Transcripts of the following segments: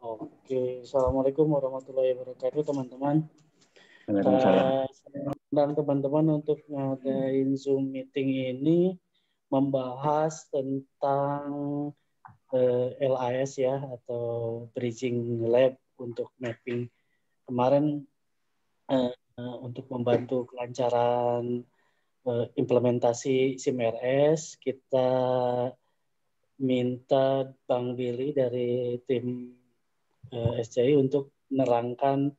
Oke, Assalamualaikum warahmatullahi wabarakatuh teman-teman. Waalaikumsalam. Dan teman-teman untuk ngadain Zoom meeting ini membahas tentang LAS ya, atau Bridging Lab untuk mapping. Kemarin untuk membantu kelancaran implementasi SIMRS, kita minta Bang Billy dari tim SCI untuk menerangkan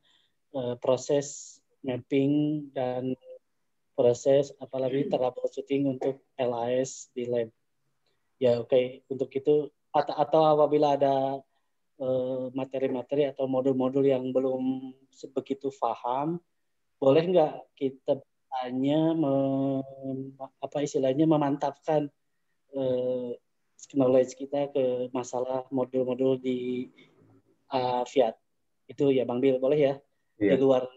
proses mapping dan proses apalagi troubleshooting untuk LAS di lab. Ya oke. Untuk itu atau apabila ada materi-materi atau modul-modul yang belum sebegitu paham, boleh nggak kita hanya istilahnya memantapkan knowledge kita ke masalah modul-modul di Fiat. Itu ya Bang Bil, boleh ya? Di luar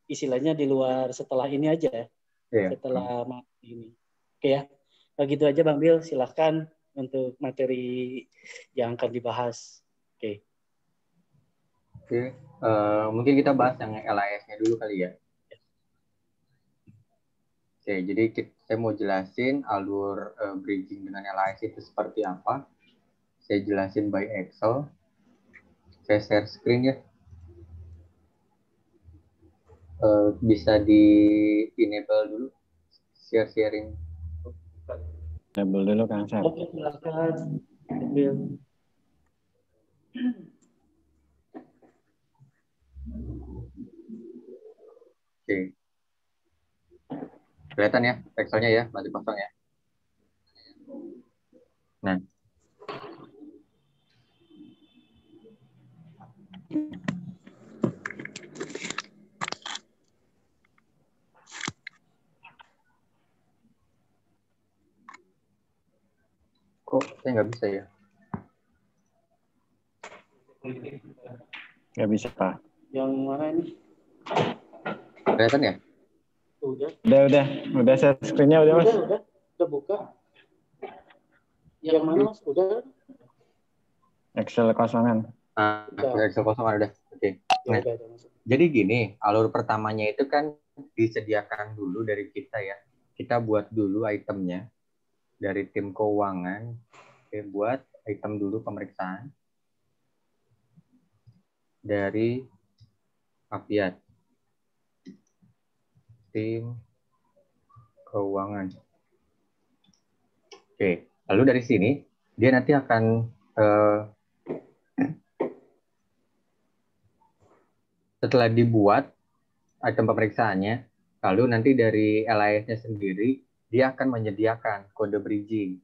istilahnya di luar setelah ini aja. Setelah materi ini. Oke ya. Begitu aja Bang Bil, silahkan untuk materi yang akan dibahas. Oke. Mungkin kita bahas yang LAS-nya dulu kali ya. Oke, jadi saya mau jelasin alur bridging dengan LAS itu seperti apa. Saya jelasin by Excel. Saya share screen ya. Bisa di enable dulu sharing. Enable dulu Kang Sar. Oke, silakan. Ambil. Oke. Kelihatan ya Excelnya ya, masih kosong ya. Nah. Kok saya nggak bisa ya? Nggak bisa Pak. Yang mana ini? Kelihatan ya? Udah share screen-nya udah Mas. Udah buka. Yang mana Mas? Udah. Excel kosongan. Excel kosongan udah. Oke. Nah, jadi gini, alur pertamanya itu kan disediakan dulu dari kita ya. Kita buat dulu itemnya dari tim keuangan. Oke, buat item dulu pemeriksaan dari Afiat. Tim keuangan. Oke, lalu dari sini dia nanti akan setelah dibuat item pemeriksaannya, lalu nanti dari LIS-nya sendiri dia akan menyediakan kode bridging.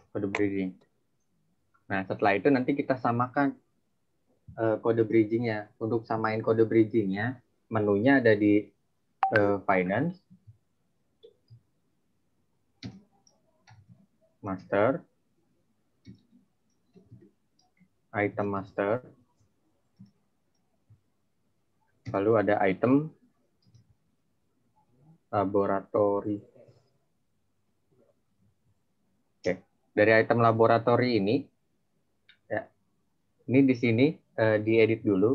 Kode bridging. Nah, setelah itu nanti kita samakan kode bridging-nya. Untuk samain kode bridging-nya, menunya ada di Finance, Master, Item Master, lalu ada item Laboratory. Oke. Dari item laboratory ini, ya, ini di sini diedit dulu.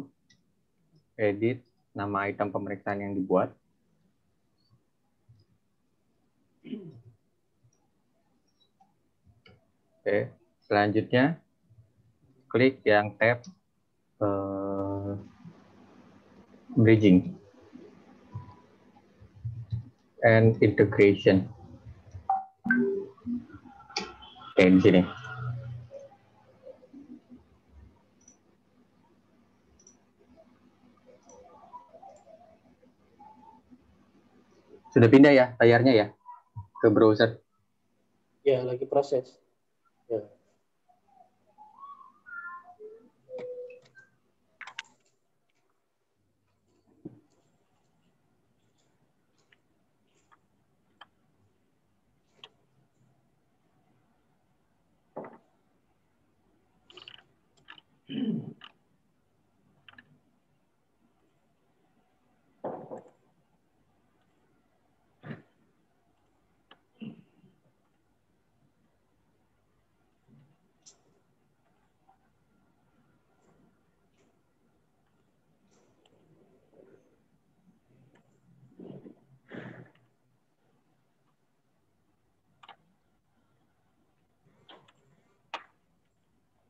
Edit nama item pemeriksaan yang dibuat. Oke, selanjutnya klik yang tab bridging and integration. Oke, di sini. Sudah pindah ya layarnya ya ke browser? Ya, lagi proses. Ya.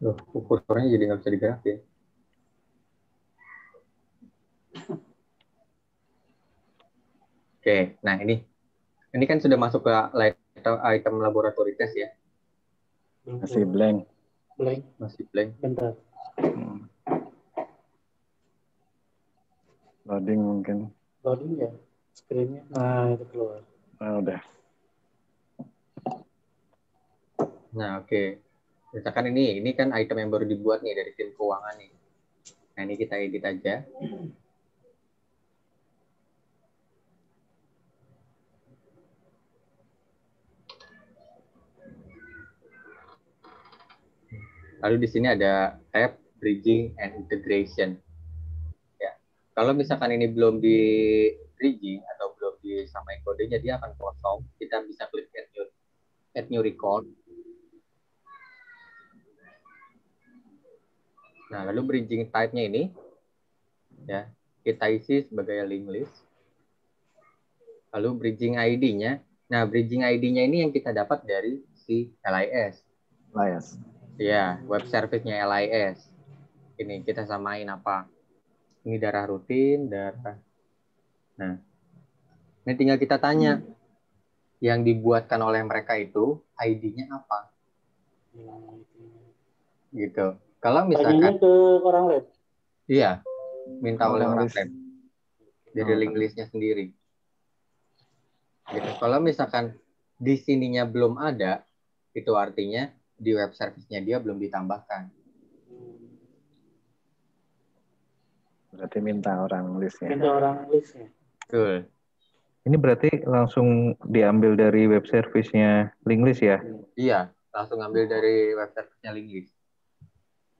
Loh, ukurannya jadi nggak bisa digerakin. Oke, nah ini kan sudah masuk ke item laboratory test ya. Masih blank. Masih blank. Bentar. Loading mungkin. Loading ya, screen-nya. Nah, itu keluar. Udah. Nah, oke. Misalkan ini kan item yang baru dibuat nih dari tim keuangan nih. Nah, ini kita edit aja. Lalu di sini ada tab bridging and integration. Ya. Kalau misalkan ini belum di bridging atau belum disamain kodenya, dia akan kosong. Kita bisa klik add new record. Nah, lalu bridging type-nya ini ya, kita isi sebagai link list. Lalu bridging ID-nya. Nah, bridging ID-nya ini yang kita dapat dari si LIS. LIS. Ya, web service-nya LIS. Ini kita samain apa? Ini darah rutin, darah. Nah, ini tinggal kita tanya. Yang dibuatkan oleh mereka itu ID-nya apa? Gitu. Kalau misalkan tanyanya ke orang lab. Iya, minta oleh orang lab. Dari link Okay. listnya sendiri. Gitu. Kalau misalkan di sininya belum ada, itu artinya di web service-nya dia belum ditambahkan. Berarti minta orang listnya. Minta orang listnya. Betul. Ini berarti langsung diambil dari web service-nya link list ya? Iya, langsung ambil dari web service-nya link list.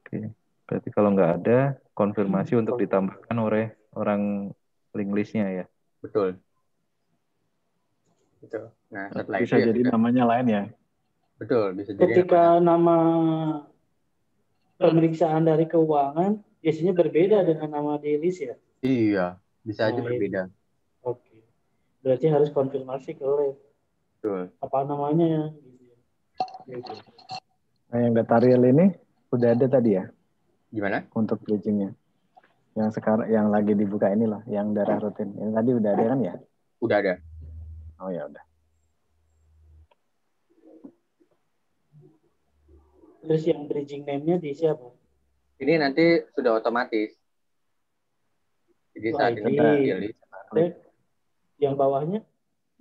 Oke. Berarti kalau nggak ada, konfirmasi untuk ditambahkan oleh orang link list-nya ya? Betul. Gitu. Nah, setelah bisa itu jadi namanya lain ya? Betul, bisa jadi ketika nama pemeriksaan dari keuangan biasanya berbeda dengan nama di list ya? Iya, bisa aja berbeda. Oke. Berarti harus konfirmasi ke lab. Betul. Apa namanya? Nah, yang data real ini udah ada tadi ya? Gimana? Untuk bridging-nya. Yang sekarang yang lagi dibuka ini loh, yang darah rutin. Yang tadi udah ada kan ya? Udah ada. Oh ya udah. Terus yang bridging name-nya di siapa? Ini nanti sudah otomatis. Jadi saat ini pilih. Yang bawahnya?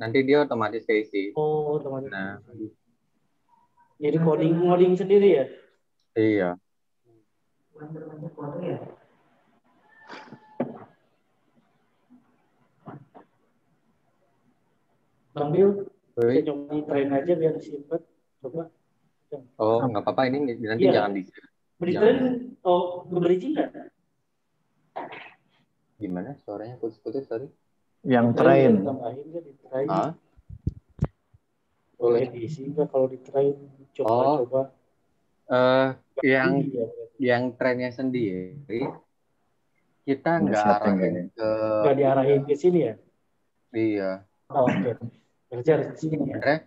Nanti dia otomatis keisi. Oh, otomatis. Nah, jadi coding sendiri ya? Iya. Bang Bill, saya coba train aja biar simpen. Coba. Oh, nggak apa-apa, ini nanti jangan di train. Oh, bridging nggak? Gimana suaranya putus-putus, sorry? Yang train. Tambahin nggak di train? Boleh diisi nggak kalau di train? Coba. Yang trennya sendiri kita nggak arahin ke. Nggak diarahin ke sini ya? Iya. Oh, oke. Berarti harus di sini ya?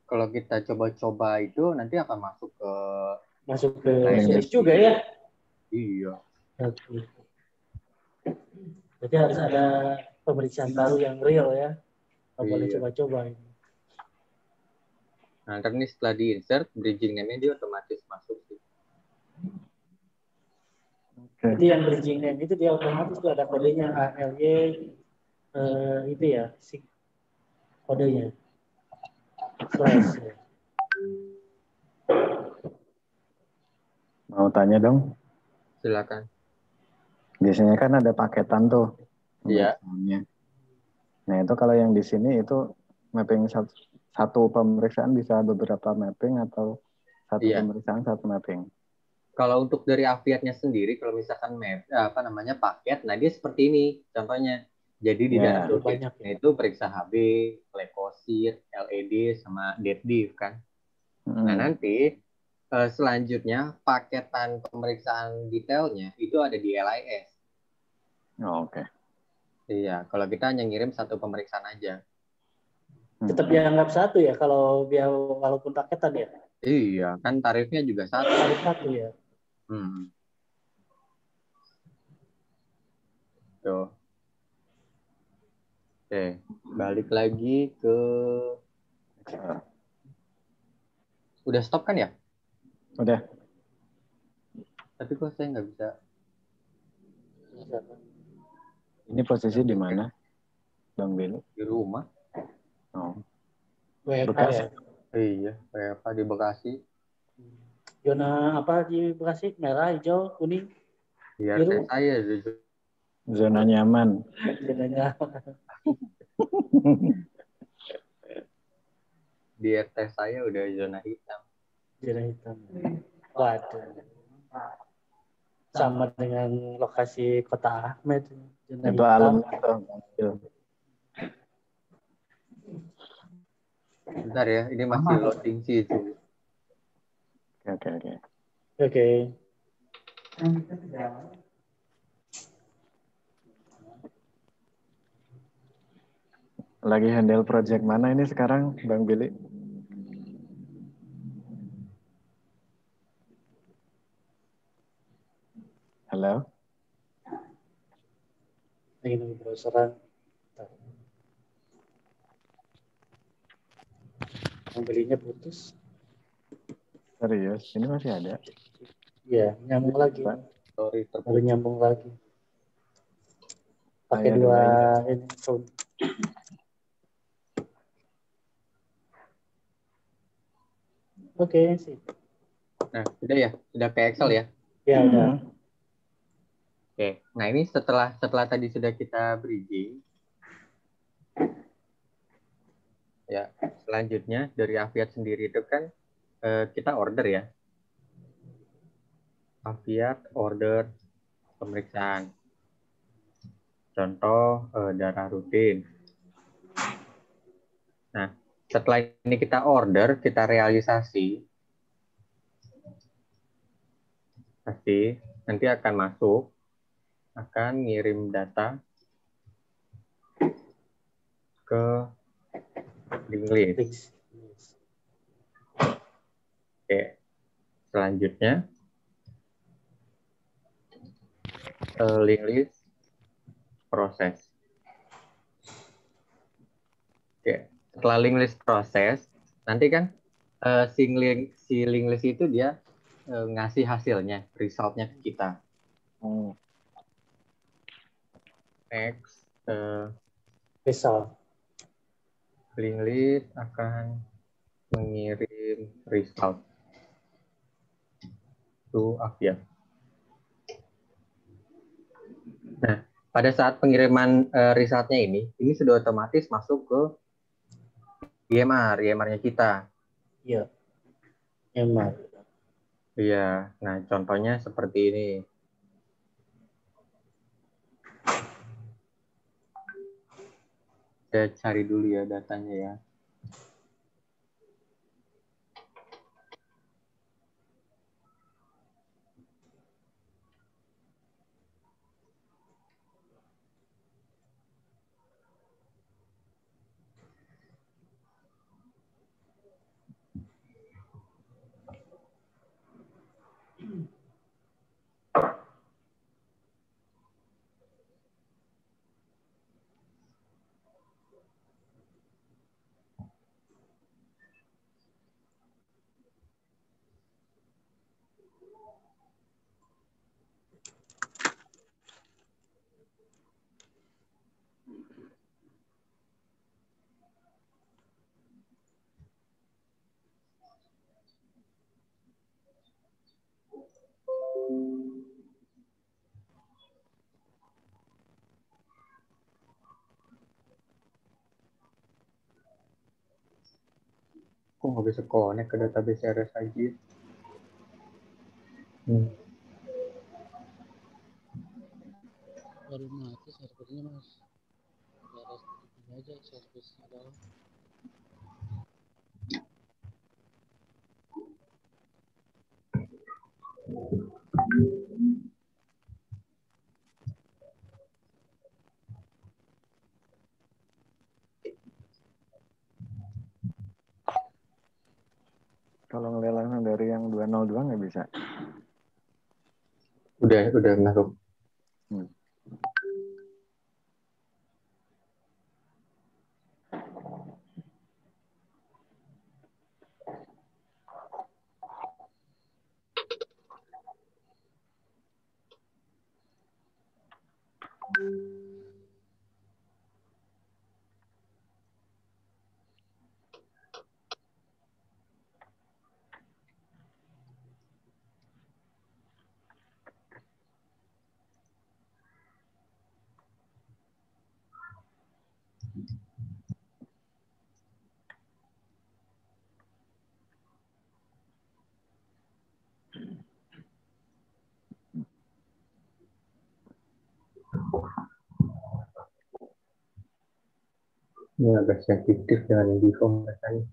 Kalau kita coba-coba itu nanti akan masuk ke series juga ya? Iya. Oke. Berarti harus ada pemeriksaan baru yang real ya? Nggak boleh coba-coba ini. Nah, ntar nih setelah di-insert, bridging name-nya dia otomatis masuk sih. Jadi yang bridging name itu dia otomatis tuh ada kodenya ALY itu ya, kodenya. Slash. Mau tanya dong? Silakan. Biasanya kan ada paketan tuh. Iya. Nah itu kalau yang di sini itu mapping satu pemeriksaan bisa beberapa mapping atau satu pemeriksaan satu mapping. Kalau untuk dari Aviatnya sendiri, kalau misalkan paket, nah dia seperti ini contohnya. Jadi di darah rutin itu periksa HB, leukosit, LED, sama deadlift kan. Nah nanti selanjutnya paketan pemeriksaan detailnya itu ada di LIS. Oh, oke. Iya, kalau kita hanya ngirim satu pemeriksaan aja. Tetap dianggap satu ya kalau walaupun paketan ya? Iya, kan tarifnya juga satu. Tarif satu ya. Tuh. Oke, balik lagi ke udah stop kan ya? Udah. Tapi kok saya nggak bisa. Ini posisi di mana, Bang Billy? Di rumah. Oh. WFH ya. Iya, kayak apa di Bekasi? Zona apa di Bekasi? Merah, hijau, kuning, Di biru. RT saya Zona nyaman. Zonanya. di RT saya udah zona hitam. Zona hitam. Waduh. Sama dengan lokasi Kota Ahmed. Zona Itu hitam. alamnya tuh, Bang Billy. Bentar ya, ini masih loading sih itu. Oke. Lagi handle project mana ini sekarang, Bang Billy? Halo? Lagi nunggu browseran. Belinya putus. Serius? Ini masih ada? Iya, nyambung lagi. Sorry, Baru nyambung lagi. Pakai Saya dua doain. ini phone. Oke, sih. Nah, udah ya? Udah ke Excel ya? Ya, udah. Oke. Nah, ini setelah tadi sudah kita bridging. Ya, selanjutnya dari Aviat sendiri itu kan kita order ya. Aviat order pemeriksaan. Contoh darah rutin. Nah, setelah ini kita order, kita realisasi, pasti nanti akan masuk, akan ngirim data ke link list. Oke, selanjutnya link list proses. Oke, setelah link list proses, nanti kan si link list itu dia ngasih hasilnya, resultnya ke kita. Next, Result. link list akan mengirim result to Aviat. Nah, pada saat pengiriman resultnya ini sudah otomatis masuk ke EMR-nya kita. Iya. EMR. Iya, nah contohnya seperti ini. Saya cari dulu ya datanya ya. Kok nggak bisa connect ke database RSIG? Baru mati servernya, Mas. Beres aja servisnya dong. Kalau 02 nggak bisa. Udah masuk. Ini agak sensitif dengan deform rasanya.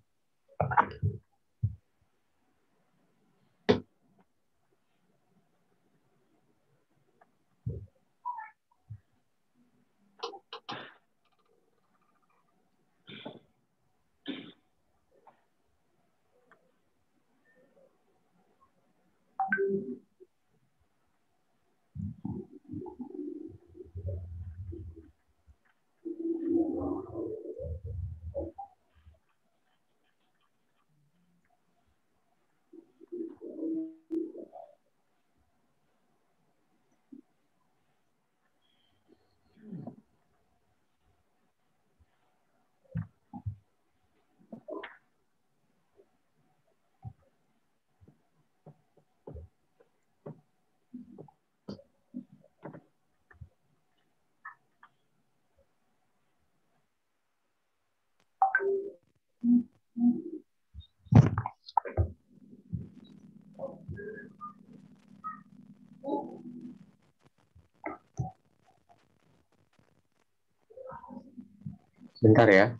Bentar ya.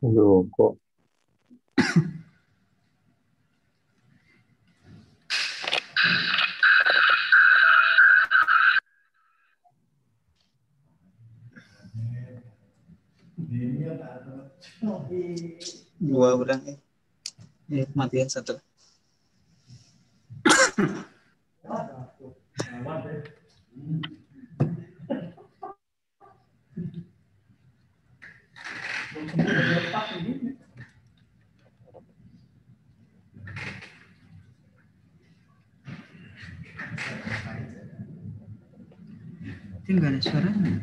Aduh, kok dua orang matian satu. Itu nggak ada suaranya.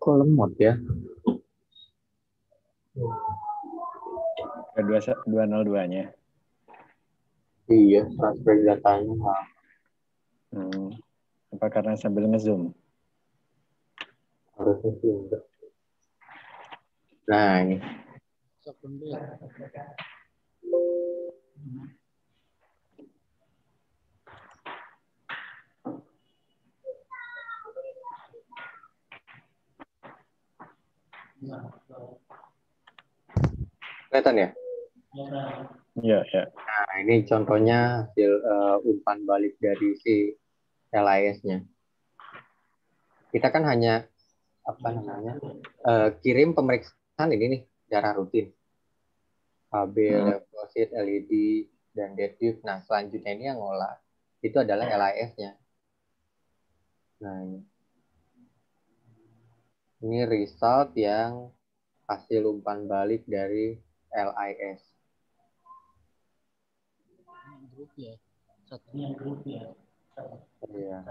Kok lemot ya? 202-nya. Iya, transfer datanya. Apa karena sambil nge-zoom? Harusnya sih enggak. Nah, ini. Kelihatan ya? Iya, ya. Nah, ini contohnya hasil umpan balik dari si LIS-nya. Kita kan hanya kirim pemeriksaan ini nih secara rutin. KB, leukosit, LED, dan detif. Nah, selanjutnya ini yang ngolah itu adalah LIS-nya. Nah, ini result yang hasil umpan balik dari LIS. Grup ya, satunya grup ya. Iya.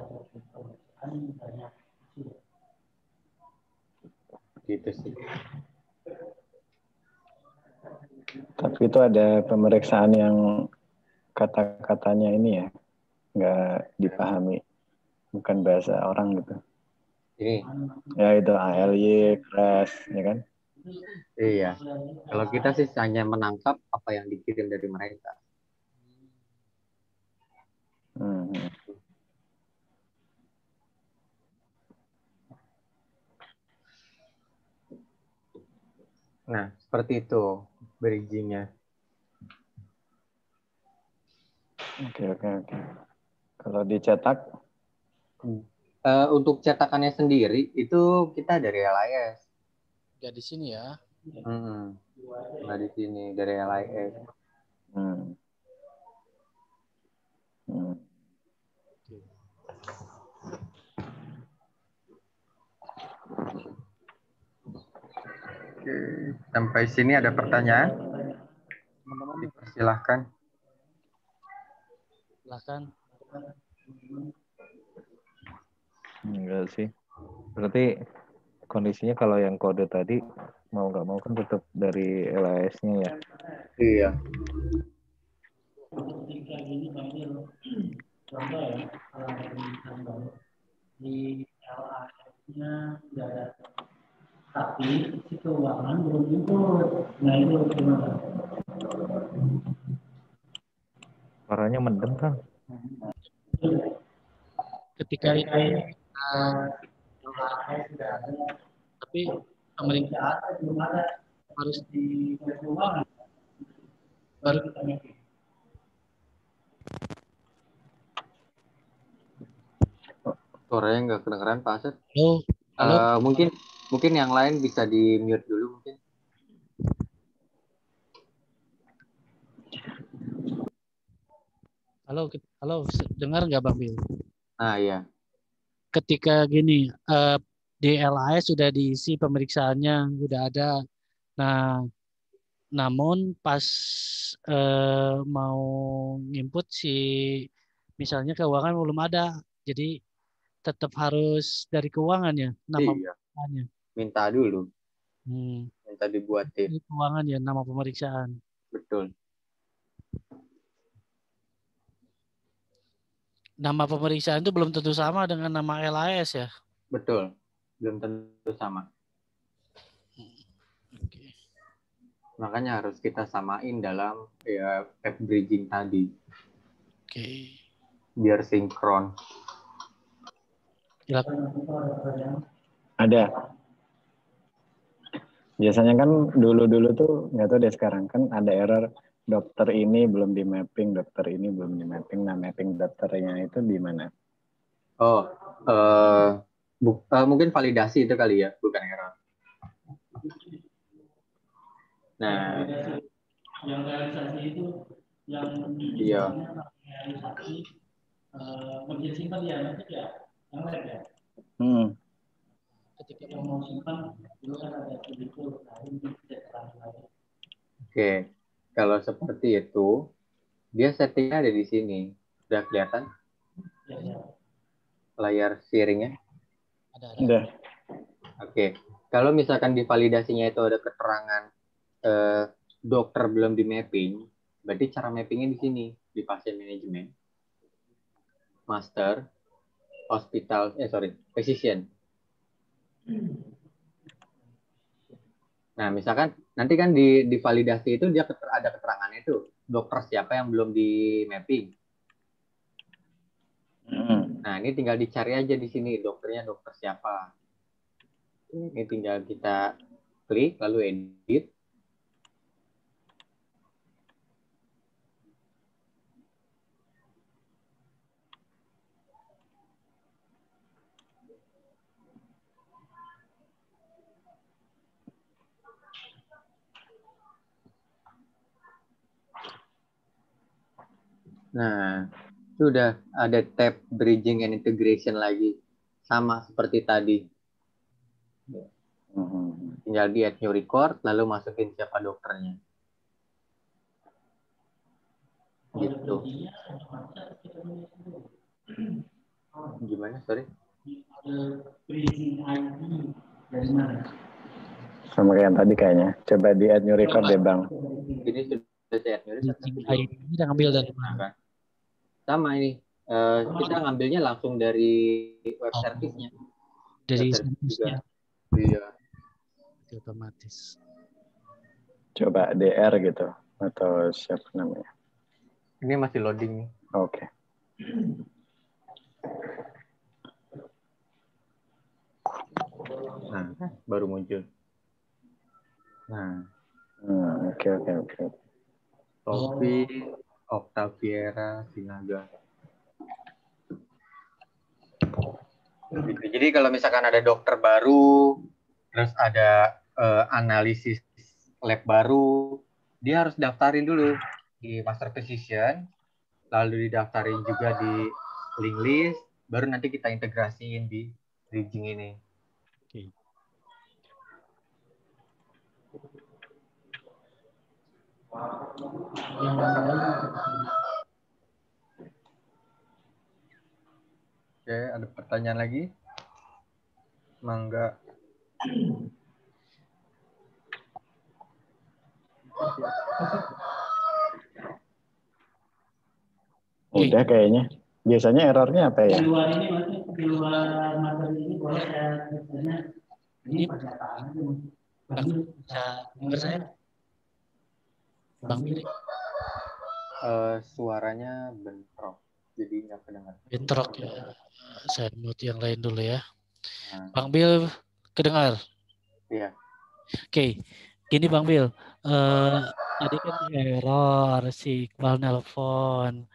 Gitu sih. Tapi itu ada pemeriksaan yang kata-katanya ini ya, nggak dipahami, bukan bahasa orang gitu. Ini. Ya itu ALY, crash, ya kan? Iya. Kalau kita sih hanya menangkap apa yang dikirim dari mereka. Nah, seperti itu bridging-nya. Oke. Kalau dicetak? Untuk cetakannya sendiri, itu kita dari LIS. Nggak di sini ya? Nggak di sini, dari LIS. Oke, sampai sini ada pertanyaan? Teman-teman, silahkan. Enggak sih. Berarti kondisinya kalau yang kode tadi mau nggak mau kan tetap dari LAS-nya ya. Iya. Contoh ya, di LAS-nya nggak ada, tapi si keuangan belum input. Nah itu gimana? Suaranya mendem kan? Ketika ini LAS sudah ada, tapi pemeriksaan belum ada, harus di keuangan baru kita mapping. Suaranya nggak kedengeran, Pak Asep. Halo. Mungkin yang lain bisa di mute dulu mungkin. Halo, dengar nggak Bang Bil? Ah iya. Ketika gini, di LAS sudah diisi pemeriksaannya, sudah ada. Nah, namun pas mau input misalnya keuangan belum ada, jadi tetap harus dari keuangan ya, nama pemeriksaannya. Minta dulu. Minta dibuatin. Dari keuangan ya, nama pemeriksaan. Betul. Nama pemeriksaan itu belum tentu sama dengan nama LAS ya? Betul. Belum tentu sama. Okay. Makanya harus kita samain dalam app bridging tadi. Oke. Biar sinkron. Ada. Biasanya kan dulu tuh nggak tahu deh, sekarang kan ada error dokter ini belum di mapping, dokter ini belum di mapping. Nah, mapping dokternya itu di mana? Mungkin validasi itu kali ya, bukan error. Nah, yang realisasi itu yang iya. realisasi bagian simpan ya nanti ya yang lab ya. Ketika mau simpan dulu kan ada itu lain lain. Oke, kalau seperti itu dia settingnya ada di sini. Udah kelihatan? Ya. Layar sharingnya? Ada. Udah. Oke, kalau misalkan di validasinya itu ada keterangan dokter belum di mapping, berarti cara mappingnya di sini di pasien manajemen, master, hospital, physician. Nah, misalkan nanti kan di validasi itu dia ada keterangannya itu dokter siapa yang belum di mapping. Nah, ini tinggal dicari aja di sini dokternya dokter siapa. Ini tinggal kita klik lalu edit. Nah, sudah ada tab bridging and integration lagi. Sama seperti tadi. Tinggal di add new record, lalu masukin siapa dokternya. Gitu. Gimana, sorry? Sama kayak yang tadi kayaknya. Coba di add new record deh, Bang. Ini sudah saya add new record. Ini kita ngambil dari mana? Sama ini. Kita ngambilnya langsung dari web service-nya. Dari service-nya. Iya. Otomatis. Coba DR gitu. Atau siapa namanya. Ini masih loading nih. Oke. Nah, baru muncul. Nah. Oke. Sophie, Octaviera, Sinaga. Jadi kalau misalkan ada dokter baru, terus ada analisis lab baru, dia harus daftarin dulu di master physician, lalu didaftarin juga di link list, baru nanti kita integrasiin di bridging ini. Oke, ada pertanyaan lagi? Mangga. Udah kayaknya. Biasanya errornya apa ya? Di luar ini masih di luar materi ini boleh saya tanya. Ini pernyataan Bang bisa dengar saya? Bang Billy. Suaranya bentrok, jadi nggak kedengar. Bentrok ya. Saya mute yang lain dulu ya. Bang Bil kedengar? Iya. Oke, gini Bang Bil. Tadi kan error si Iqbal nelpon.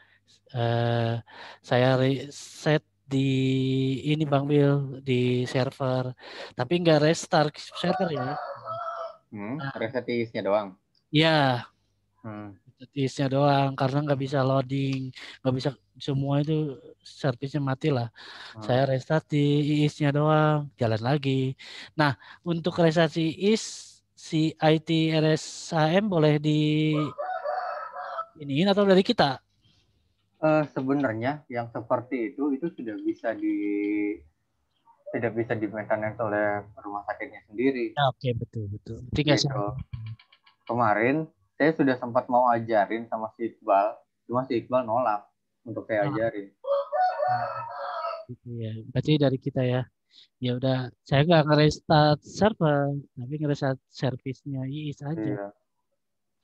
Saya reset di ini Bang Bil di server, tapi nggak restart server ya. Reset IIS-nya doang. Ya. Servisnya doang karena nggak bisa loading, nggak bisa semua itu servisnya mati lah. Saya restart di IIS-nya doang, jalan lagi. Nah, untuk restart si IIS, si IT RSHM boleh di iniin atau dari kita? Sebenarnya yang seperti itu sudah bisa tidak bisa di-maintenance oleh rumah sakitnya sendiri. Ya, oke, betul. Gitu. Kemarin saya sudah sempat mau ajarin sama si Iqbal, cuma si Iqbal nolak untuk saya ajarin. Gitu ya. Berarti dari kita ya. Ya udah, saya nggak nge-restart server, tapi nge-restart servisnya IIS aja. Iya.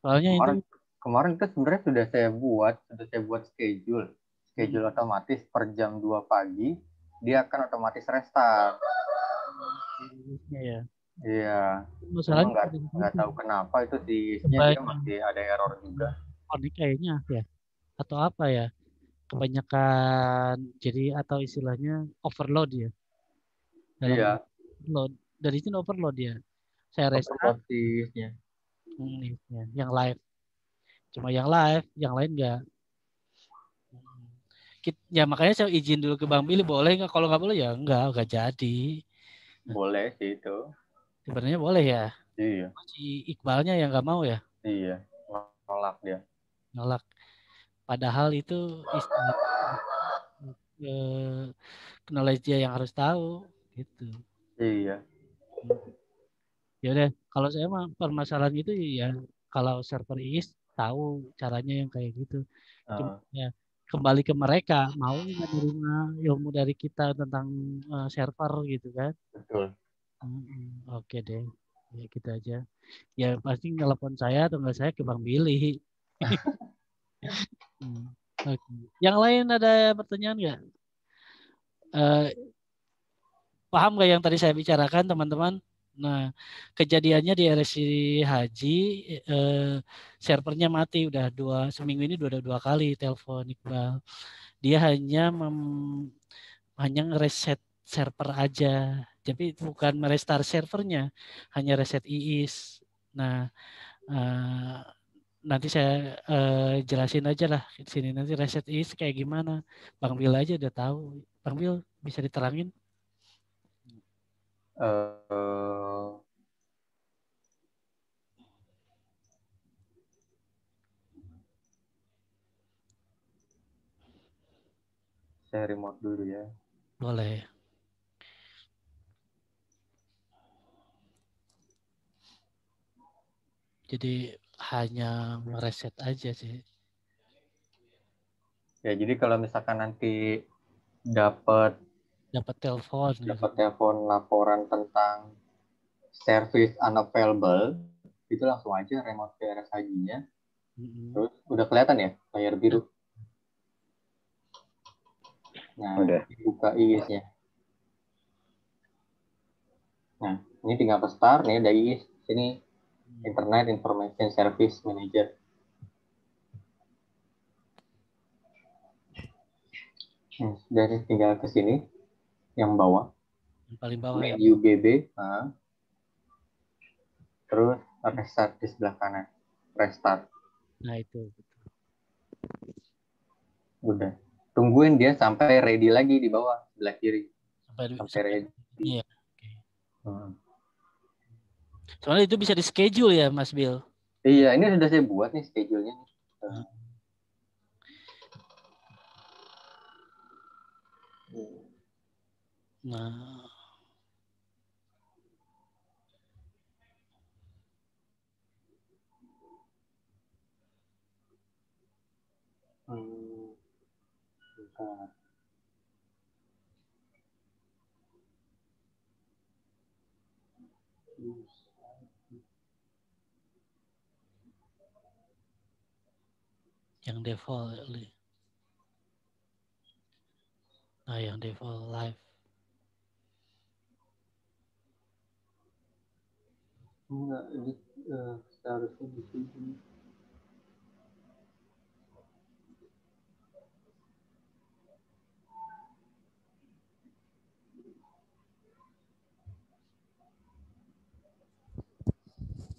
Soalnya kemarin itu sebenarnya sudah saya buat schedule otomatis per jam 2 pagi dia akan otomatis restart. Iya. Iya. Masalahnya nggak tahu kenapa itu dia masih ada error juga. Ini kayaknya ya, atau apa ya? Kebanyakan jadi atau istilahnya overload ya. Iya. Overload. Dari itu overload ya. Saya restart. Yang live. Cuma yang live, yang lain enggak. Ya makanya saya izin dulu ke Bang Billy, boleh nggak? Kalau nggak boleh ya nggak jadi. Boleh sih itu. Sebenarnya boleh ya. Iya. Si Iqbalnya yang nggak mau ya. Iya, nolak dia. Nolak. Padahal itu istilah knowledge dia yang harus tahu gitu. Iya. Ya udah, kalau saya mah permasalahan itu ya kalau server IIS tahu caranya yang kayak gitu. Cuma ya kembali ke mereka mau nggak menerima ilmu dari kita tentang server gitu kan. Betul. Oke deh, ya gitu aja. Ya pasti nelpon saya atau nggak saya ke Bang Billy. Oke. Yang lain ada pertanyaan nggak? Paham nggak yang tadi saya bicarakan teman-teman? Nah, kejadiannya di RSI Haji servernya mati udah seminggu ini dua kali telepon Iqbal. Dia hanya ngereset server aja. Tapi bukan merestart servernya, hanya reset IIS. Nah, nanti saya jelasin aja lah di sini nanti reset IIS kayak gimana. Bang Bil aja udah tahu. Bang Bil bisa diterangin? Saya remote dulu ya. Boleh. Jadi hanya mereset aja sih. Ya, jadi kalau misalkan nanti dapat telepon laporan tentang service unavailable, itu langsung aja remote ke RSIG-nya. Terus udah kelihatan ya layar biru. Nah, udah. buka IIS-nya. Nah, ini tinggal ke start nih ada IIS. Sini Internet Information Service Manager. Dari tinggal ke sini yang bawah. Yang paling bawah ya. Menu BB. Terus restart di sebelah kanan. Restart. Nah itu. Udah. Tungguin dia sampai ready lagi di bawah sebelah kiri. Sampai ready. Iya. Okay. Soalnya itu bisa di schedule ya Mas Bill. Iya, ini sudah saya buat nih schedule-nya. Nah. Yang default. Nah, yang default live. Enggak, ini seharusnya di sini.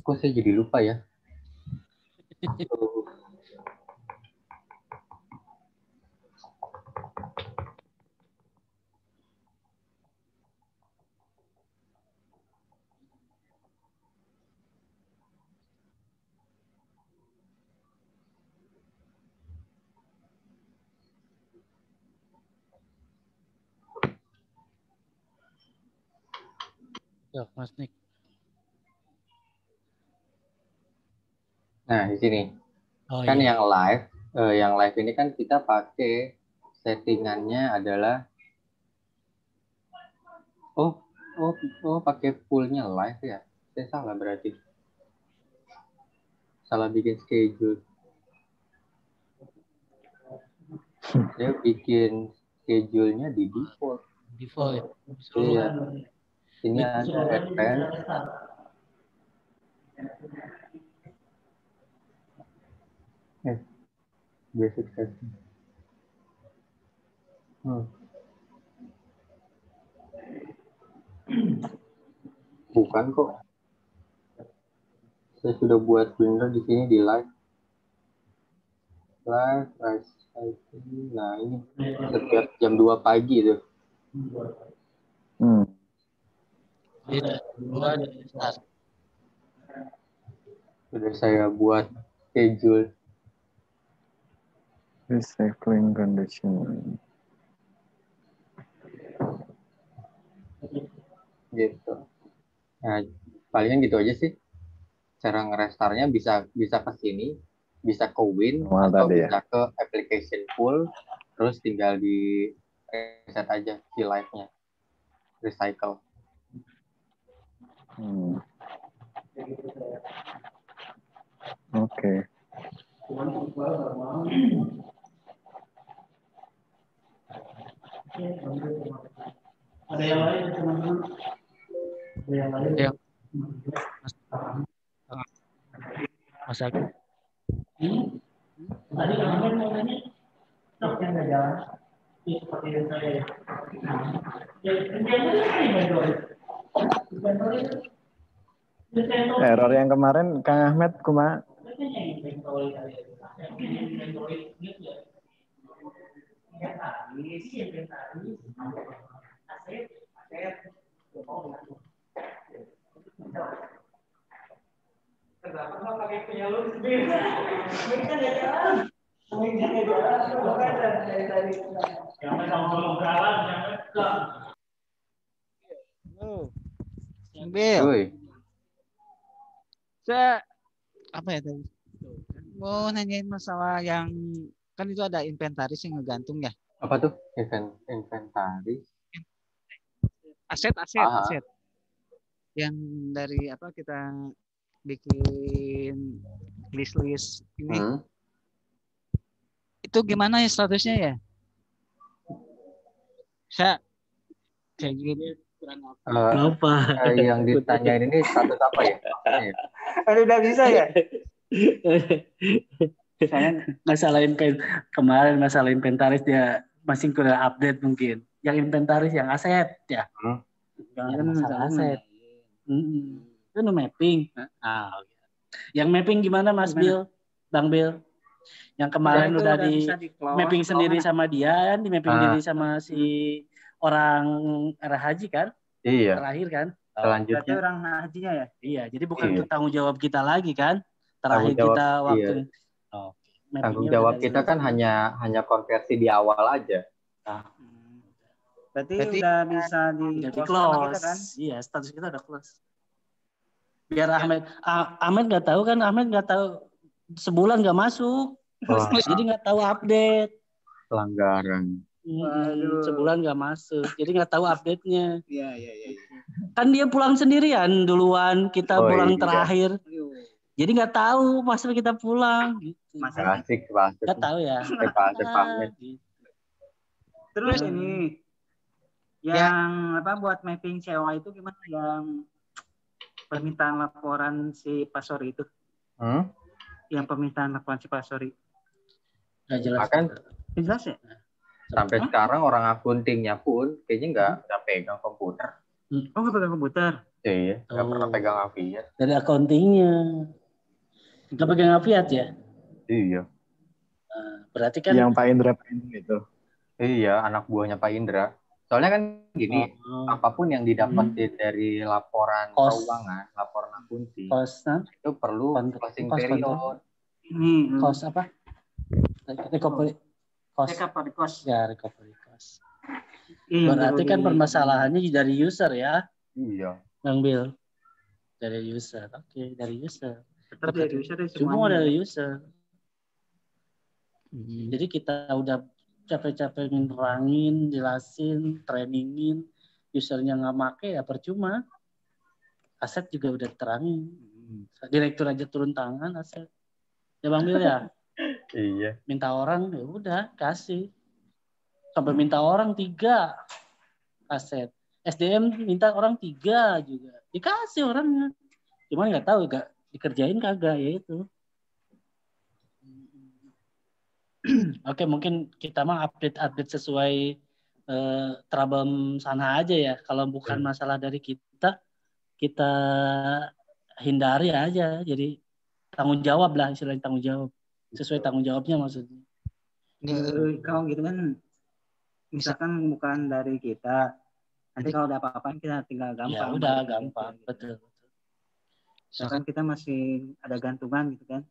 Kok saya jadi lupa ya? Ya, Mas Nick. Nah, di sini. Iya. Yang live ini kan kita pakai settingannya adalah pakai poolnya live ya. Saya salah berarti. Salah bikin schedule. Saya bikin schedule-nya di default. Default ya. Iya. Ini ada advance. Basic setting. Bukan kok. Saya sudah buat bener di sini di live. Nah ini setiap jam 2 pagi tuh. Sudah saya buat schedule. Recycling condition. Gitu. Nah, palingan gitu aja sih. Cara ngerestartnya bisa ke sini, bisa ke Win, atau bisa ke application pool, terus tinggal di reset aja si live-nya. Recycle. Oke. Ada yang lain teman-teman? Ada yang lain? Ya. Mas Agus. Tadi kemarin mau nanya, stok yang nggak jalan. Ini seperti yang saya. Error yang kemarin Kang Ahmed kumaha? Bill. Saya apa ya tadi? Mau nanyain masalah yang kan itu ada inventaris yang ngegantung ya. Apa tuh? Inventaris. Aset. Yang dari apa kita bikin list ini. Itu gimana ya statusnya ya? Saya gini apa? Yang ditanyain ini status apa ya? Udah bisa ya? Saya masalahin kemarin masalah inventaris dia masih kurang update mungkin. Yang inventaris yang aset ya. Jangan masalah aset. Itu mapping. Yang mapping gimana Mas Bill? Bang Bill? Yang kemarin udah di mapping sendiri sama dia kan, di mapping sendiri sama si orang arah haji kan? Iya. Terakhir kan? Selanjutnya orang hajinya ya? Iya, jadi bukan tanggung jawab kita lagi kan? Terakhir kita waktu tanggung jawab kita kan hanya konversi di awal aja. Berarti udah bisa di close kan? Iya, status kita udah close. Biar Ahmed nggak tahu kan? Ahmed nggak tahu sebulan nggak masuk, jadi nggak tahu update. Pelanggaran. Sebulan nggak masuk, jadi nggak tahu update-nya. Iya. Kan dia pulang sendirian duluan, kita pulang terakhir. Jadi nggak tahu masa kita pulang. Gitu. Asik. Nggak tahu ya. Terus ini yang apa buat mapping sewa itu gimana? Yang permintaan laporan si Pasori itu? Yang permintaan laporan si Pasori. Nggak jelas. Akan jelas ya? Sampai sekarang orang akuntingnya pun kayaknya nggak pegang komputer. Oh, nggak pegang komputer? Iya, nggak pernah pegang Aviat. Dari accountingnya. Nggak pegang Aviat ya? Iya. Berarti kan yang Pak Indra itu. Iya, anak buahnya Pak Indra. Soalnya kan gini, apapun yang didapetin dari laporan keuangan, laporan akunting, itu perlu closing period. Cost apa? Recovery cost. Ya, recovery cost. Berarti kan permasalahannya dari user ya? Iya. Bang Bill. Dari user. Oke, dari user. Tetap dari user semua dari user. Jadi kita udah capek-capek nerangin, jelasin, trainingin, usernya nggak make ya percuma. Aset juga udah terangin. Direktur aja turun tangan aset. Ya Bang Bill ya? Iya. Minta orang ya udah kasih. Sampai minta orang 3 aset. SDM minta orang 3 juga. Dikasih orangnya. Cuman nggak tahu nggak dikerjain kagak ya itu. Oke, mungkin kita mah update sesuai trouble sana aja ya. Kalau bukan masalah dari kita hindari aja. Jadi tanggung jawab lah, istilahnya tanggung jawab. Sesuai tanggung jawabnya maksudnya. Kalau gitu kan, misalkan bukan dari kita, nanti kalau ada apa-apa kita tinggal gampang. Ya udah gampang, gitu. Betul. Misalkan kita masih ada gantungan gitu kan.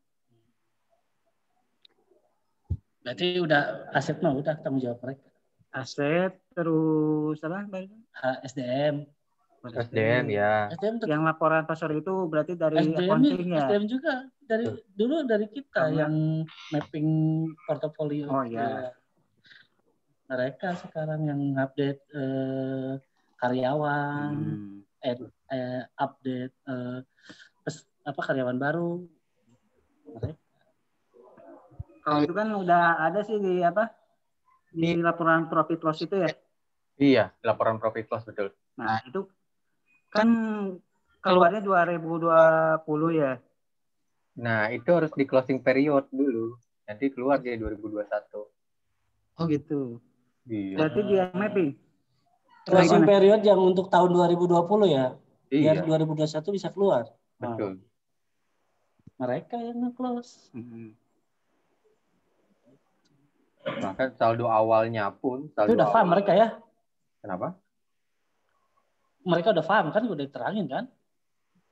Berarti udah aset mah udah tanggung jawab mereka. Aset terus apa? SDM. SDM ya. SDM yang laporan pasar itu berarti dari SDM accounting ya. SDM juga dulu dari kita yang mapping portofolio. Oh ya. Mereka sekarang yang update karyawan, update karyawan baru. Mereka. Kalau itu kan udah ada sih di laporan profit loss itu ya. Iya, laporan profit loss betul. Nah itu kan keluarnya 2020 ya. Nah itu harus di closing period dulu. Nanti keluar di 2021. Oh gitu. Iya. Berarti dia mapping. Closing period yang untuk tahun 2020 ya. Iya. Biar 2021 bisa keluar. Betul. Mereka yang nge-close. Bahkan saldo awalnya pun. Itu udah paham mereka ya. Kenapa? Mereka udah paham kan, udah diterangin kan?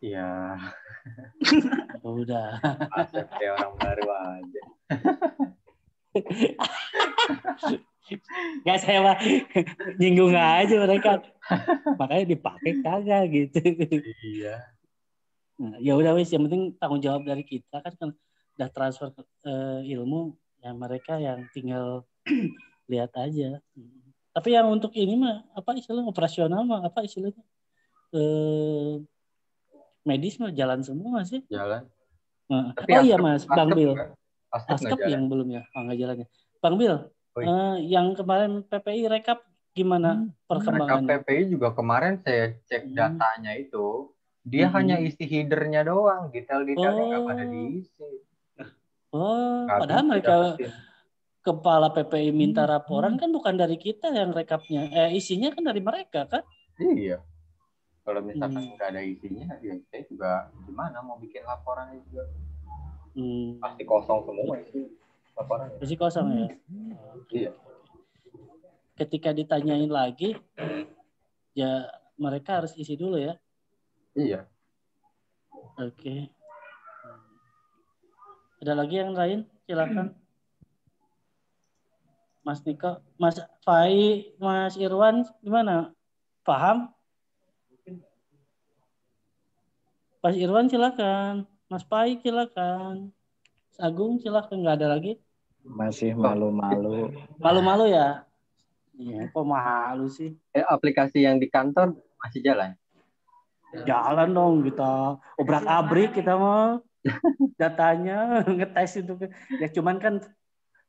Iya. Udah. Asep kayak orang baru aja. Gak, saya mah nyinggung aja mereka. Makanya dipakai kagak gitu. Iya. Nah, ya udah wis, yang penting tanggung jawab dari kita kan udah transfer ilmu, ya mereka yang tinggal lihat aja. Tapi yang untuk ini mah apa istilahnya operasional mah apa istilahnya medis mah jalan semua sih. Jalan. Nah, oh iya Mas, Bang Bil. Askep yang belum ya, nggak jalannya. Bang Bil, yang kemarin PPI rekap gimana perkembangannya? Rekap PPI juga kemarin saya cek datanya itu, dia hanya isi headernya doang, detail-detailnya nggak pada diisi. Padahal mereka kepala PPI minta laporan kan bukan dari kita yang rekapnya, isinya kan dari mereka kan? Iya. Kalau misalkan nggak ada isinya, ya saya juga gimana mau bikin laporannya juga. Pasti kosong semua itu laporannya. Pasti kosong ya? Iya. Ketika ditanyain lagi, ya mereka harus isi dulu ya? Iya. Oke. Ada lagi yang lain? Silakan. Mas Niko, Mas Fai, Mas Irwan, gimana? Paham? Mas Irwan silakan. Mas Fai silakan. Mas Agung silakan. Nggak ada lagi? Masih malu-malu. Malu-malu ya? Iya, kok malu sih? Aplikasi yang di kantor masih jalan? Jalan dong kita. Obrak-abrik kita mah. Datanya ngetes itu. Ya cuman kan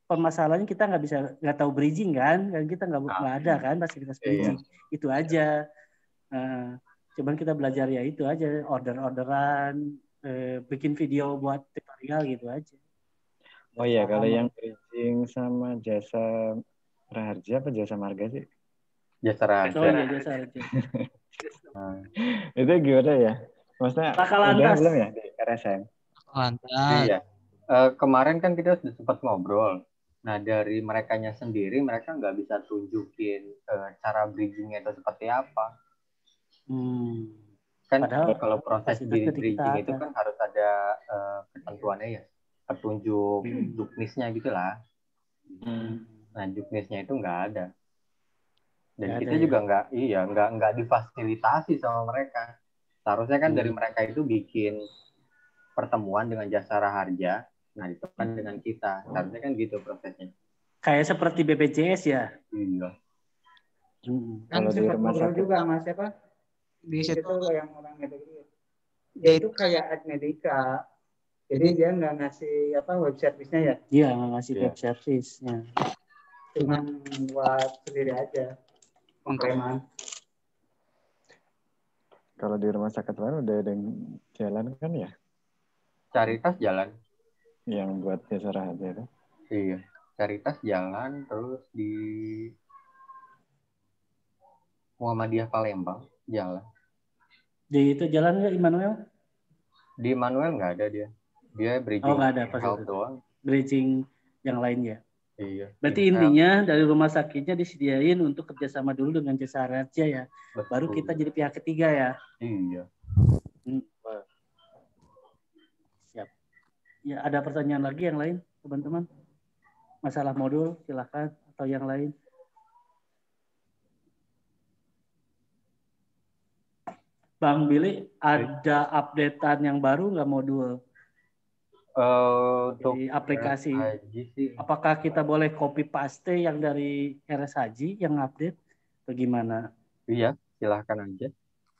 permasalahannya kita nggak tahu bridging kan kita nggak ada kan fasilitas bridging. Itu aja. Cuman kita belajar ya itu aja, orderan, bikin video buat tutorial gitu aja. Oh iya, kalau yang bridging sama jasa Raharja apa jasa Marga sih? Jasa Raharja. Oh iya, jasa Raharja. Itu gimana ya? Maksudnya udah belum ya di RSM? Iya. Kemarin kan kita sudah sempat ngobrol. Nah dari merekanya sendiri mereka nggak bisa tunjukin cara bridgingnya itu seperti apa. Kan padahal kalau proses bridging itu kan harus ada ketentuannya ya, petunjuk juknisnya gitulah. Nah juknisnya itu nggak ada. Dan kita juga nggak difasilitasi sama mereka. Seharusnya kan dari mereka itu bikin pertemuan dengan jasa Raharja. Nah, itu kan dengan kita. Seharusnya kan gitu prosesnya. Kayak seperti BPJS ya? Iya. Kalau di rumah sakit juga Mas siapa? Di situ yang orang Medika. Dia itu kayak Admedica. Jadi dia nggak ngasih web service-nya ya? Iya, nggak ngasih web service-nya. Cuman buat sendiri aja. Pengklaman. Kalau di rumah sakit lain udah ada yang jalan kan ya? Caritas jalan. Yang buat jasa Raharja itu? Iya. Caritas jalan, terus di Muhammadiyah Palembang jalan. Di itu jalan nggak Immanuel? Di manual nggak ada dia. Dia bridging. Oh, nggak ada pas help itu. doang. Bridging yang lainnya. Iya. Berarti intinya dari rumah sakitnya disediain untuk kerjasama dulu dengan jasa raja ya. Betul. Baru kita jadi pihak ketiga ya. Iya. Siap. Ya, ada pertanyaan lagi yang lain, teman-teman? Masalah modul, silakan. Atau yang lain? Bang Billy, ada updatean yang baru nggak modul? Untuk di aplikasi. sih. Apakah kita boleh copy paste yang dari RS Haji yang update? Bagaimana? Iya, silahkan aja.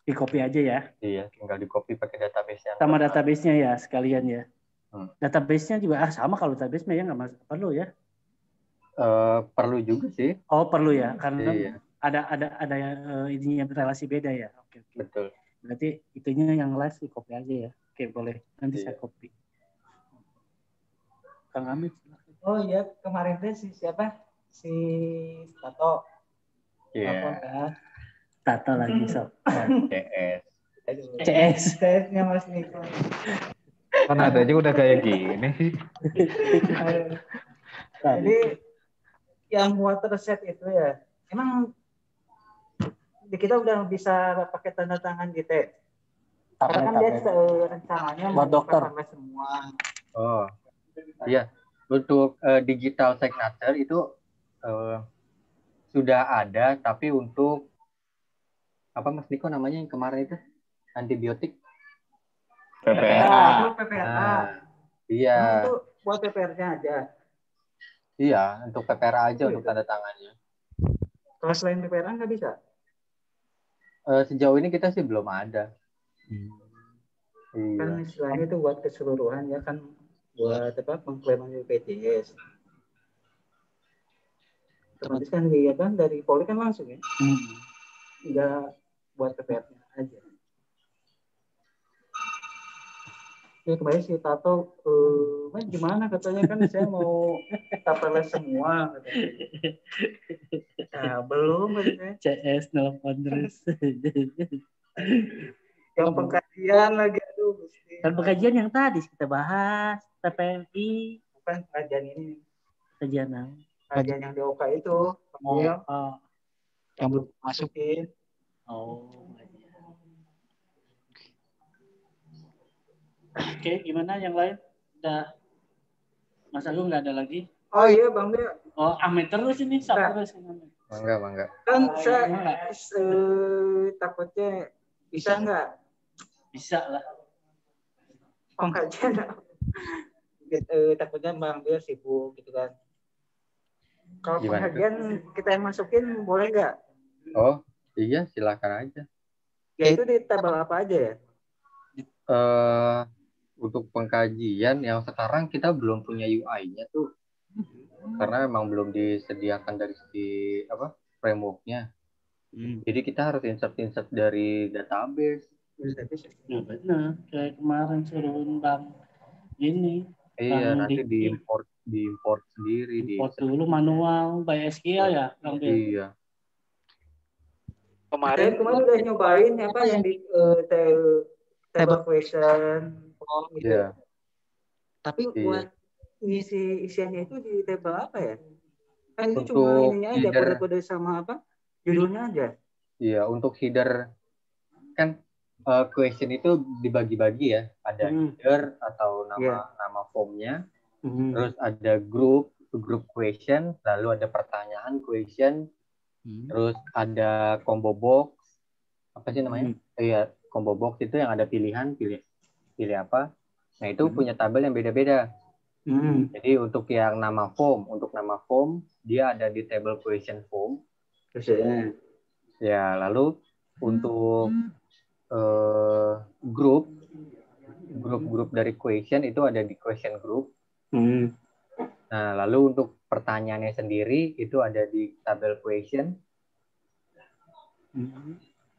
Di copy aja ya? Iya, tinggal di copy pakai database-nya. Sama database-nya ya sekalian ya? Database-nya juga sama kalau database-nya ya nggak perlu ya? Perlu juga sih. Oh perlu ya, karena ada ininya relasi beda ya. Oke. Betul. Berarti itunya yang live di copy aja ya. Oke boleh, nanti saya copy. Kang Amit. Oh iya, kemarin tuh siapa? Si Tato. Iya. Tato lagi sob. CS. CS-nya Mas Niko. Kan ada aja udah kayak gini sih. Jadi yang water set itu ya, emang kita udah bisa pakai tanda tangan gitu. Karena kan dia rencananya buat dokter semua. Oh. Iya, untuk digital signature itu sudah ada, tapi untuk apa Mas Niko namanya yang kemarin itu antibiotik? PPRA. Iya. Itu buat PPR-nya aja. Iya, untuk PPRA aja untuk tanda tangannya. Kalau selain PPRA nggak bisa? Sejauh ini kita sih belum ada. Kan istilahnya itu buat keseluruhan ya kan. Buat apa pengklaiman BPJS. Otomatis kan dia kan dari Polri kan langsung ya. Enggak buat PPR-nya aja. Ya kemarin si Tato gimana katanya kan saya mau tapeles semua katanya. Nah, belum katanya. CS nelfon terus. Yang pengkajian lagi aduh. Kan pengkajian yang tadi kita bahas TPMI. Bukan kajian ini. Kajian apa? Kajian yang di OK itu. Yang belum masukin. Oke, gimana yang lain? Udah Mas Agung nggak ada lagi? Oh iya Bang Bia. Oh Ahmed terus ini terus. Mangga. Kan saya takutnya bisa nggak? Bisa lah. Pengkajian takutnya Bang Bia sibuk gitu kan. Kalau pengkajian kita yang masukin boleh nggak? Oh iya silakan aja. Ya itu di tabel apa aja ya? Untuk pengkajian yang sekarang kita belum punya UI-nya tuh. Karena memang belum disediakan dari segi framework-nya. Jadi kita harus insert dari database. Ya benar, kayak kemarin suruh Bang ini. Iya, nanti diimport sendiri. Import dulu manual by SQL ya, Bang Bia? Iya. Kemarin udah nyobain apa yang di table question. Gitu. Yeah. Tapi buat isiannya itu di table apa ya? Kan itu untuk cuma ininya aja, kode-kode sama apa? Judulnya aja. Iya, untuk header kan question itu dibagi-bagi ya. Ada header atau nama formnya. Terus ada group question, lalu ada pertanyaan question. Terus ada combo box. Apa sih namanya? Iya, combo box itu yang ada pilihan, pilih apa. Nah, itu punya tabel yang beda-beda. Jadi untuk yang nama form, dia ada di table question form. Ya, lalu untuk grup dari question itu ada di question group. Nah, lalu untuk pertanyaannya sendiri itu ada di tabel question.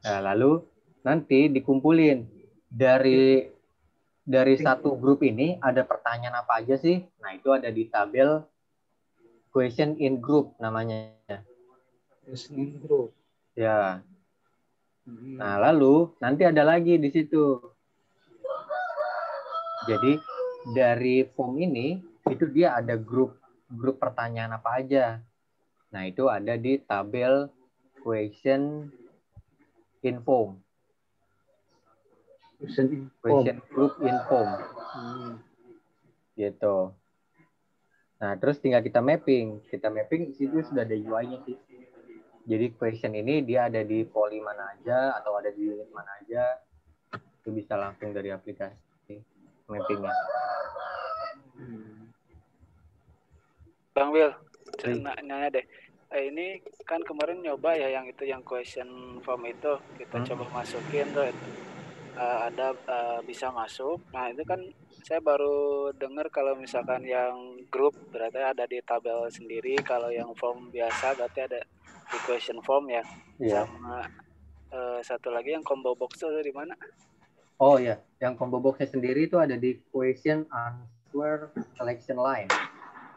Nah, lalu nanti dikumpulin dari satu grup ini ada pertanyaan apa aja sih? Nah, itu ada di tabel question in group namanya. Question in group. Ya. Nah, lalu nanti ada lagi di situ Jadi dari form ini itu dia ada grup pertanyaan apa aja. Nah, itu ada di tabel question info. Question group info. Gitu. Nah, terus tinggal kita mapping. Di situ sudah ada UI-nya sih. Jadi question ini dia ada di poli mana aja atau ada di unit mana aja. Itu bisa langsung dari aplikasi mappingnya. Bang Will, nanya deh. Ini kan kemarin nyoba ya yang question form itu kita coba masukin tuh ada bisa masuk. Nah itu kan saya baru dengar kalau misalkan yang grup berarti ada di tabel sendiri, kalau yang form biasa berarti ada di question form ya. Sama satu lagi yang combo box itu di mana? Oh ya, yang combo boxnya sendiri itu ada di question answer selection line.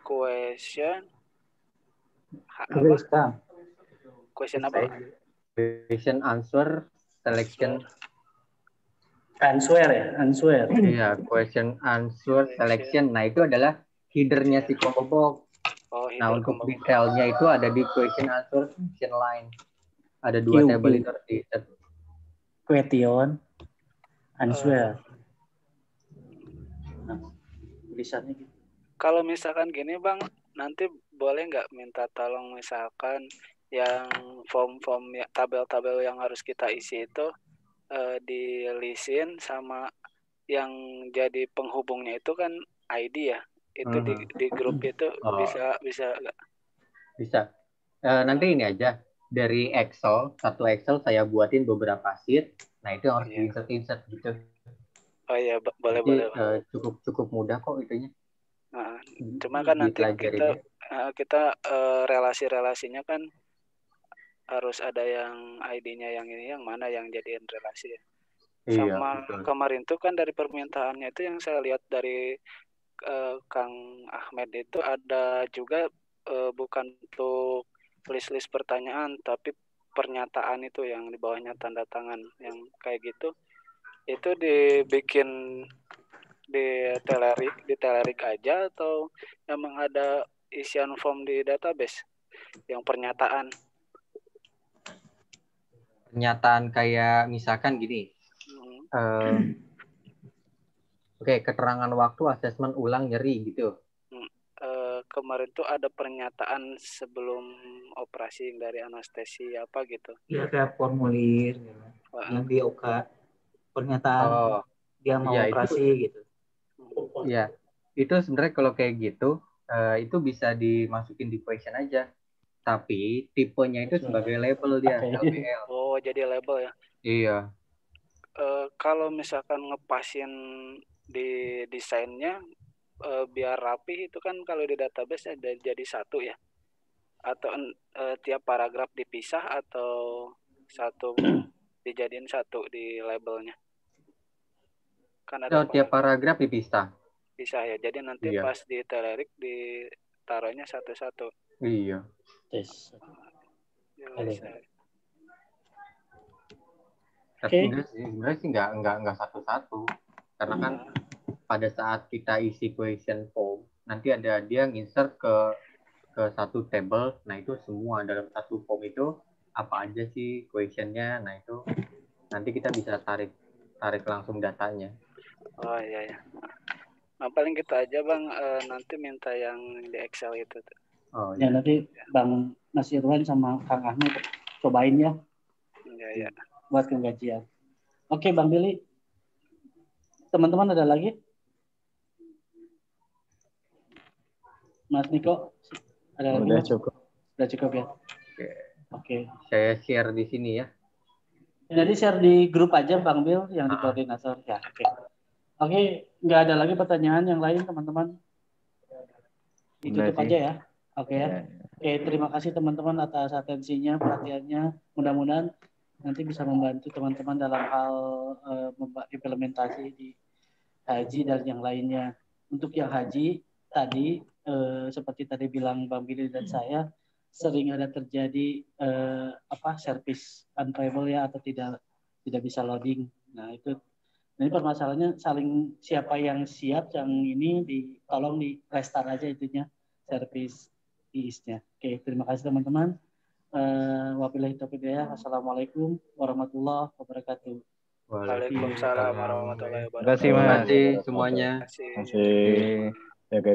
Question apa? Question answer selection. Answer ya, answer. Iya, question answer selection. Nah, itu adalah header-nya si combo box. Nah, untuk detailnya itu ada di question answer selection line. Ada 2 table itu di question answer. Nah, tulisannya gitu. Kalau misalkan gini Bang, nanti boleh nggak minta tolong misalkan yang form-form ya, tabel-tabel yang harus kita isi itu dilisin sama yang jadi penghubungnya itu kan ID ya. Itu di grup itu bisa nggak? Bisa. Nanti ini aja dari Excel, satu Excel saya buatin beberapa sheet. Nah, itu harus di-insert gitu. Oh iya, boleh. Cukup mudah kok itunya. Nah, cuma kan nanti kita relasi-relasinya kan harus ada yang ID-nya yang ini, yang mana yang jadiin relasi. Sama betul. Kemarin tuh kan dari permintaannya itu yang saya lihat dari Kang Ahmed itu ada juga bukan untuk list-list pertanyaan, tapi pernyataan itu yang di bawahnya tanda tangan yang kayak gitu. Itu dibikin di telerik aja atau emang ada isian form di database yang pernyataan kayak misalkan gini keterangan waktu asesmen ulang nyeri gitu. Kemarin tuh ada pernyataan sebelum operasi dari anestesi apa gitu. Iya, kayak formulir yang di OK pernyataan dia mau operasi gitu. Iya, itu sebenarnya kalau kayak gitu itu bisa dimasukin di question aja, tapi tipenya itu sebagai label dia. LBL. Oh, jadi label ya? Iya. Kalau misalkan ngepasin di desainnya biar rapi itu kan kalau di database ada jadi satu ya? Atau tiap paragraf dipisah atau satu dijadiin satu di labelnya? Kan ada tiap paragraf dipisah. Bisa ya, jadi nanti pas di telerik ditaruhnya satu-satu. Iya. Tes. Tapi sebenarnya sih nggak satu-satu, karena kan pada saat kita isi question form nanti ada dia insert ke satu table. Nah, itu semua dalam satu form itu apa aja sih questionnya. Nah, itu nanti kita bisa tarik langsung datanya. Oh iya ya. Nah, paling gitu aja Bang, nanti minta yang di Excel itu. Oh, ya nanti Bang Nasirwan sama Kang Ahmed cobain ya. Iya. Buat penggajian. Oke Bang Billy. Teman-teman ada lagi? Mas Niko ada lagi? Udah cukup. Udah cukup ya. Oke. Saya share di sini ya. Jadi share di grup aja Bang Bill yang di koordinator ya. Oke, nggak ada lagi pertanyaan yang lain teman-teman. Ditutup aja ya. Oke ya. Oke, terima kasih teman-teman atas atensinya, perhatiannya. Mudah-mudahan nanti bisa membantu teman-teman dalam hal implementasi di haji dan yang lainnya. Untuk yang haji tadi seperti tadi bilang Bang Billy dan saya, sering ada terjadi service unavailable ya, atau tidak bisa loading. Nah, itu Ini permasalahannya saling siapa yang siap, yang ini tolong di restart aja itunya, servis IIS-nya. Oke, terima kasih teman-teman. Wabillahi taufiq hidayah. Assalamualaikum warahmatullahi wabarakatuh. Waalaikumsalam warahmatullahi wabarakatuh. Terima kasih Mas. Terima kasih semuanya. Terima kasih. Jaga